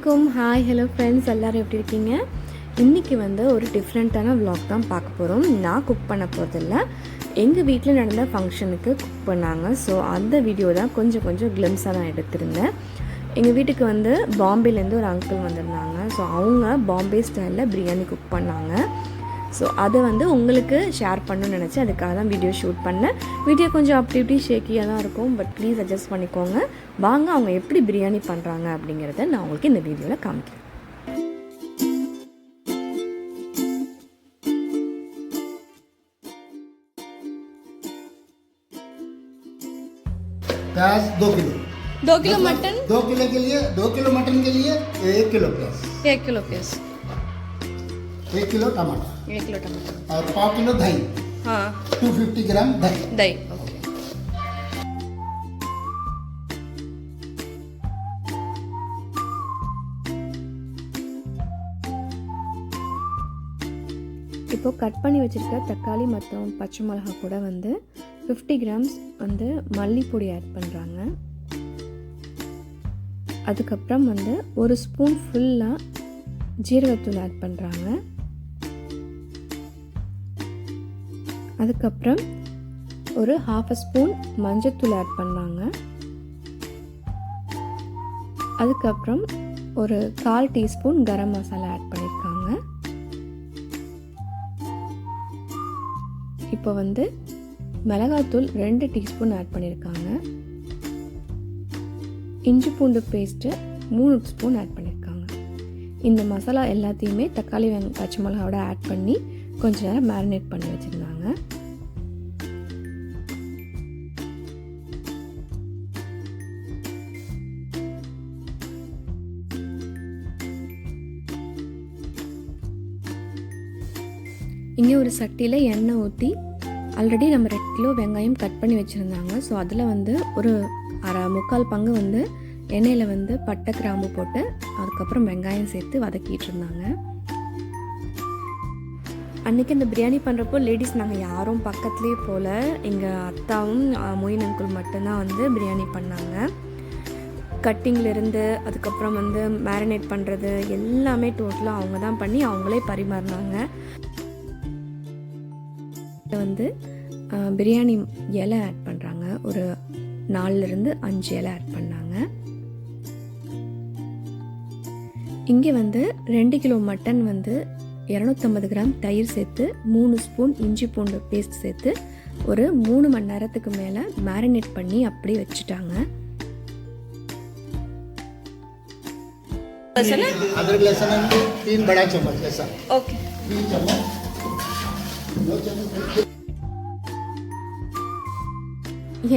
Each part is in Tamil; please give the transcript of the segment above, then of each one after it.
வணக்கம், ஹாய், ஹலோ ஃப்ரெண்ட்ஸ், எல்லோரும் எப்படி இருக்கீங்க? இன்றைக்கி வந்து ஒரு டிஃப்ரெண்ட்டான vlog தான் பார்க்க போகிறோம். நான் குக் பண்ண போகிறதில்ல, எங்கள் வீட்டில் நடந்த ஃபங்க்ஷனுக்கு குக் பண்ணாங்க. ஸோ அந்த வீடியோ தான் கொஞ்சம் கிளிம்ஸாக நான் எடுத்திருந்தேன். எங்கள் வீட்டுக்கு வந்து பாம்பேலேருந்து ஒரு அங்கிள் வந்திருந்தாங்க. ஸோ அவங்க பாம்பே ஸ்டைலில் பிரியாணி குக் பண்ணாங்க. ஸோ அதை வந்து உங்களுக்கு ஷேர் பண்ணணும்னு நினச்சி அதுக்காக தான் வீடியோ ஷூட் பண்ணேன். வீடியோ கொஞ்சம் அப்படி ஷேக்கியாக தான் இருக்கும், பட் ப்ளீஸ் அட்ஜஸ்ட் பண்ணிக்கோங்க. வாங்க அவங்க எப்படி பிரியாணி பண்ணுறாங்க அப்படிங்கிறத நான் உங்களுக்கு இந்த வீடியோவில் காமிக்கிறேன். प्याज 2 किलो 2 किलो मटन 2 किलो के लिए 2 किलो मटन के लिए 1 किलो प्याज 1 किलो प्याज 1 किलो टमाटर 1 किलो टमाटर और 5 किलो दही. हाँ 250 ग्राम दही. ओके. இப்போ கட் பண்ணி வச்சுருக்க தக்காளி மற்றும் பச்சை மிளகா கூட வந்து 50 கிராம்ஸ் வந்து மல்லிப்பொடி ஆட் பண்ணுறாங்க. அதுக்கப்புறம் வந்து ஒரு ஸ்பூன் ஃபுல்லாக ஜீரகத்தூள் ஆட் பண்ணுறாங்க. அதுக்கப்புறம் ஒரு 1/2 ஸ்பூன் மஞ்சத்தூள் ஆட் பண்ணாங்க. அதுக்கப்புறம் ஒரு 1/4 டீஸ்பூன் கரம் மசாலா ஆட் பண்ணியிருக்காங்க. இப்போ வந்து மிளகாத்தூள் 2 டீஸ்பூன் ஆட் பண்ணியிருக்காங்க. இஞ்சி பூண்டு பேஸ்ட்டு 3 ஸ்பூன் ஆட் பண்ணியிருக்காங்க. இந்த மசாலா எல்லாத்தையுமே தக்காளி பச்சை மிளகாவோட ஆட் பண்ணி கொஞ்ச நேரம் மேரினேட் பண்ணி வச்சுருந்தாங்க. இங்கே ஒரு சட்டியில் எண்ணெய் ஊற்றி ஆல்ரெடி நம்ம 2 கிலோ வெங்காயம் கட் பண்ணி வச்சுருந்தாங்க. ஸோ அதில் வந்து ஒரு 1/4 பங்கு வந்து எண்ணெயில் வந்து பட்டை கிராம்பு போட்டு அதுக்கப்புறம் வெங்காயம் சேர்த்து வதக்கிட்டு இருந்தாங்க. அன்றைக்கி இந்த பிரியாணி பண்ணுறப்போ லேடிஸ் நாங்கள் யாரும் பக்கத்துலேயே போல், எங்கள் அத்தாவும் மொயின் அங்கிள் மட்டும்தான் வந்து பிரியாணி பண்ணாங்க. கட்டிங்லேருந்து அதுக்கப்புறம் வந்து மேரினேட் பண்ணுறது எல்லாமே டோட்டலாக அவங்க தான் பண்ணி அவங்களே பரிமாறினாங்க. வந்து பிரியாணி இலை ஆட் பண்ணுறாங்க. ஒரு 4லேருந்து 5 இலை ஆட் பண்ணாங்க. இங்கே வந்து 2 கிலோ மட்டன் வந்து 250 கிராம் தயிர் சேர்த்து 3 ஸ்பூன் இஞ்சி பூண்டு பேஸ்ட் சேர்த்து ஒரு 3 மணி நேரத்துக்கு மேலே மேரினேட் பண்ணி அப்படியே வச்சுட்டாங்க. अदरक लहसुन 3 बड़ा चम्मच ऐसा. ओके. 3 चम्मच 2 चम्मच.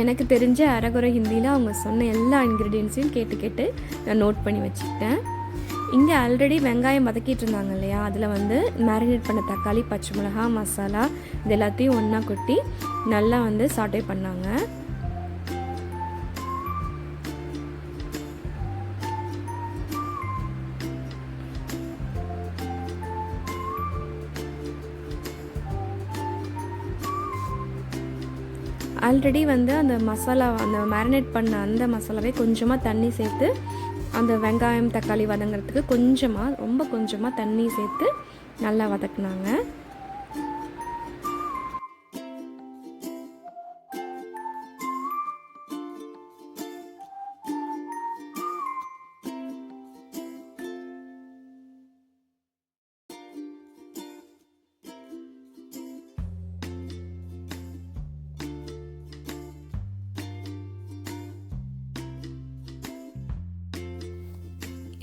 எனக்கு தெரிஞ்ச அரைகுறை ஹிந்தியில் அவங்க சொன்ன எல்லா இன்க்ரீடியன்ஸையும் கேட்டு நான் நோட் பண்ணி வச்சுக்கிட்டேன். இங்கே ஆல்ரெடி வெங்காயம் வதக்கிட்டு இருந்தாங்க இல்லையா, அதில் வந்து மேரினேட் பண்ண தக்காளி பச்சை மிளகா மசாலா இது எல்லாத்தையும் ஒன்றா கொட்டி நல்லா வந்து சாட்டே பண்ணாங்க. ஆல்ரெடி வந்து அந்த மசாலா அந்த மேரினேட் பண்ண அந்த மசாலாவே கொஞ்சமாக தண்ணி சேர்த்து அந்த வெங்காயம் தக்காளி வதங்கிறதுக்கு ரொம்ப கொஞ்சமாக தண்ணி சேர்த்து நல்லா வதக்குனாங்க.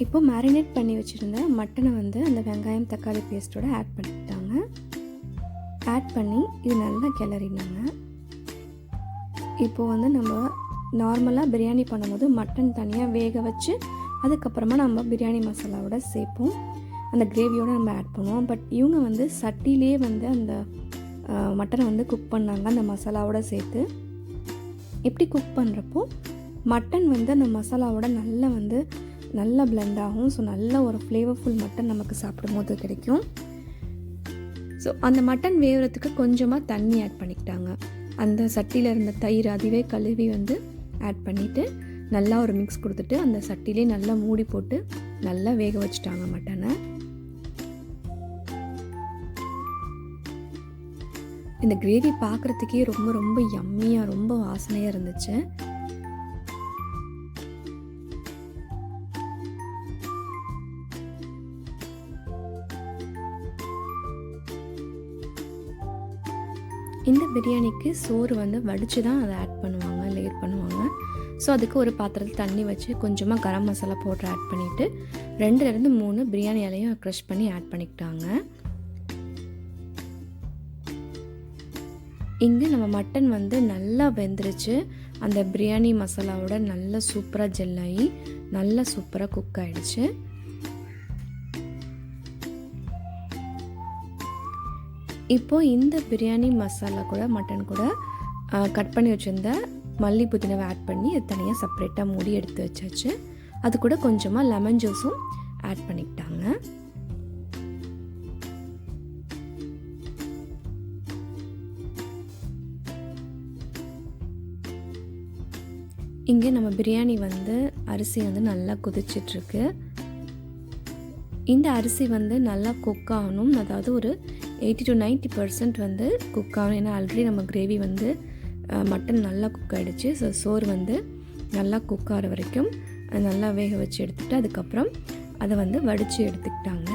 இப்போ மேரினேட் பண்ணி வச்சுருந்த மட்டனை வந்து அந்த வெங்காயம் தக்காளி பேஸ்ட்டோட ஆட் பண்ணிட்டாங்க. ஆட் பண்ணி இது நல்லா கிளறினாங்க. இப்போது வந்து நம்ம நார்மலாக பிரியாணி பண்ணும்போது மட்டன் தனியாக வேக வச்சு அதுக்கப்புறமா நம்ம பிரியாணி மசாலாவோட சேர்ப்போம், அந்த கிரேவியோடு நம்ம ஆட் பண்ணுவோம். பட் இவங்க வந்து சட்டிலே வந்து அந்த மட்டனை வந்து குக் பண்ணாங்க அந்த மசாலாவோட சேர்த்து. எப்படி குக் பண்ணுறப்போ மட்டன் வந்து அந்த மசாலாவோட நல்லா பிளெண்ட் ஆகும். ஸோ நல்ல ஒரு ஃப்ளேவர்ஃபுல் மட்டன் நமக்கு சாப்பிடும் போது கிடைக்கும். ஸோ அந்த மட்டன் வேகிறதுக்கு கொஞ்சமாக தண்ணி ஆட் பண்ணிக்கிட்டாங்க. அந்த சட்டியில் இருந்த தயிர் அதுவே கழுவி வந்து ஆட் பண்ணிவிட்டு நல்லா ஒரு மிக்ஸ் கொடுத்துட்டு அந்த சட்டிலே நல்லா மூடி போட்டு நல்லா வேக வச்சுட்டாங்க மட்டனை. இந்த கிரேவி பார்க்குறதுக்கே ரொம்ப ரொம்ப யம்மியாக ரொம்ப வாசனையாக இருந்துச்சு. இந்த பிரியாணிக்கு சோறு வந்து வடித்து தான் அதை ஆட் பண்ணுவாங்க, லேயர் பண்ணுவாங்க. ஸோ அதுக்கு ஒரு பாத்திரத்தில் தண்ணி வச்சு கொஞ்சமாக கரம் மசாலா பவுடர் ஆட் பண்ணிவிட்டு 2லேருந்து 3 பிரியாணி இலையும் க்ரஷ் பண்ணி ஆட் பண்ணிக்கிட்டாங்க. இங்கே நம்ம மட்டன் வந்து நல்லா வெந்துருச்சு. அந்த பிரியாணி மசாலாவோட நல்லா சூப்பராக ஜெல்லாகி நல்லா சூப்பராக குக் ஆகிடுச்சு. இப்போது இந்த பிரியாணி மசாலா கூட மட்டன் கூட கட் பண்ணி வச்சுருந்த மல்லி புதினாவை ஆட் பண்ணி அது தனியாக செப்பரேட்டாக மூடி எடுத்து வச்சாச்சு. அது கூட கொஞ்சமாக லெமன் ஜூஸும் ஆட் பண்ணிக்கிட்டாங்க. இங்கே நம்ம பிரியாணி வந்து அரிசி வந்து நல்லா கொதிச்சிட்ருக்கு. இந்த அரிசி வந்து நல்லா குக் ஆகணும், அதாவது ஒரு 80 to 90% வந்து குக் ஆகணும். ஏன்னா ஆல்ரெடி நம்ம கிரேவி வந்து மட்டன் நல்லா குக் ஆகிடுச்சு. ஸோ சோறு வந்து நல்லா குக் ஆகிற வரைக்கும் நல்லா வேக வச்சு எடுத்துகிட்டு அதுக்கப்புறம் அதை வந்து வடித்து எடுத்துக்கிட்டாங்க.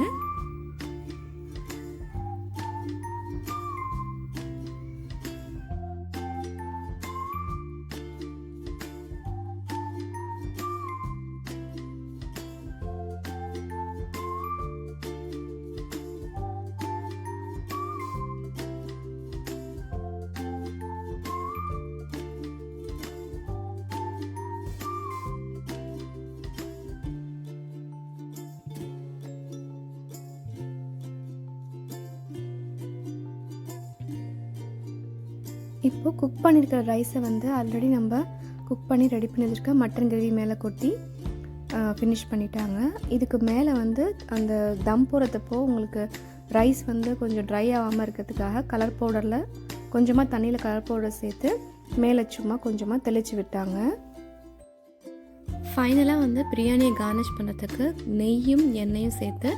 இப்போது குக் பண்ணியிருக்கிற ரைஸை வந்து ஆல்ரெடி நம்ம குக் பண்ணி ரெடி பண்ணி வச்சுருக்க மட்டன் கிரேவி மேலே கொட்டி ஃபினிஷ் பண்ணிட்டாங்க. இதுக்கு மேலே வந்து அந்த தம் போடுறதப்போ உங்களுக்கு ரைஸ் வந்து கொஞ்சம் ட்ரை ஆகாமல் இருக்கிறதுக்காக கலர் பவுடரில் கொஞ்சமாக தண்ணியில் கலர் பவுடர் சேர்த்து மேலே சும்மா கொஞ்சமாக தெளித்து விட்டாங்க. ஃபைனலாக வந்து பிரியாணியை கார்னிஷ் பண்ணுறதுக்கு நெய்யும் எண்ணெயும் சேர்த்து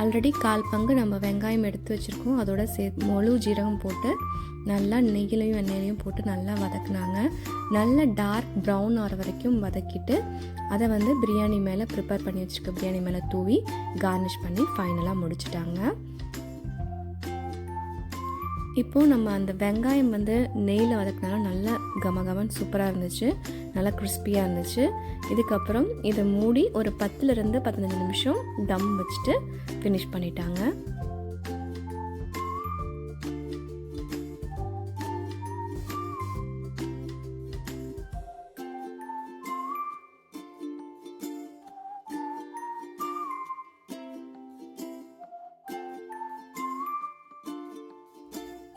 ஆல்ரெடி 1/4 பங்கு நம்ம வெங்காயம் எடுத்து வச்சுருக்கோம், அதோட முழு ஜீரகம் போட்டு நல்லா நெய்யிலையும் எண்ணெயிலையும் போட்டு நல்லா வதக்குனாங்க. நல்லா டார்க் ப்ரௌன் ஆகிற வரைக்கும் வதக்கிட்டு அதை வந்து பிரியாணி மேலே ப்ரிப்பேர் பண்ணி வச்சுருக்க பிரியாணி மேலே தூவி கார்னிஷ் பண்ணி ஃபைனலாக முடிச்சிட்டாங்க. இப்போது நம்ம அந்த வெங்காயம் வந்து நெய்யில் வதக்கினால நல்லா கமகமன் சூப்பராக இருந்துச்சு, நல்லா கிறிஸ்பியாக இருந்துச்சு. இதுக்கப்புறம் இதை மூடி ஒரு 10லேருந்து 15 நிமிஷம் தம் வச்சுட்டு ஃபினிஷ் பண்ணிட்டாங்க.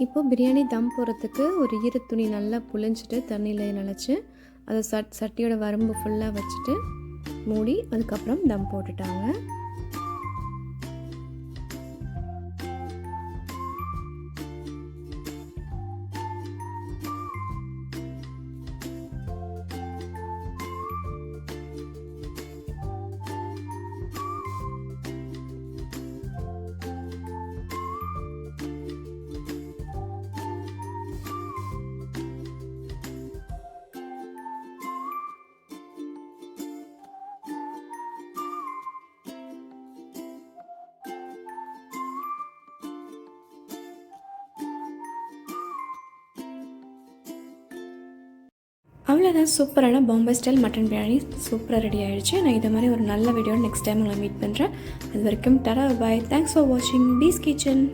இப்போது பிரியாணி தம் போடுறதுக்கு ஒரு ஈரத்துணி நல்லா புழிஞ்சிட்டு தண்ணியில் நனைச்சி அதை சட்டியோட வரம்பு ஃபுல்லாக வச்சுட்டு மூடி அதுக்கப்புறம் தம் போட்டுட்டாங்க. அவ்வளோதான், சூப்பரான பாம்பே ஸ்டைல் மட்டன் பிரியாணி சூப்பராக ரெடி ஆகிடுச்சு. நான் இதை மாதிரி ஒரு நல்ல வீடியோ நெக்ஸ்ட் டைம் உங்களை மீட் பண்ணுறேன். அது வரைக்கும் டரா பாய். தேங்க்ஸ் ஃபார் வாட்சிங் பீஸ் கிச்சன்.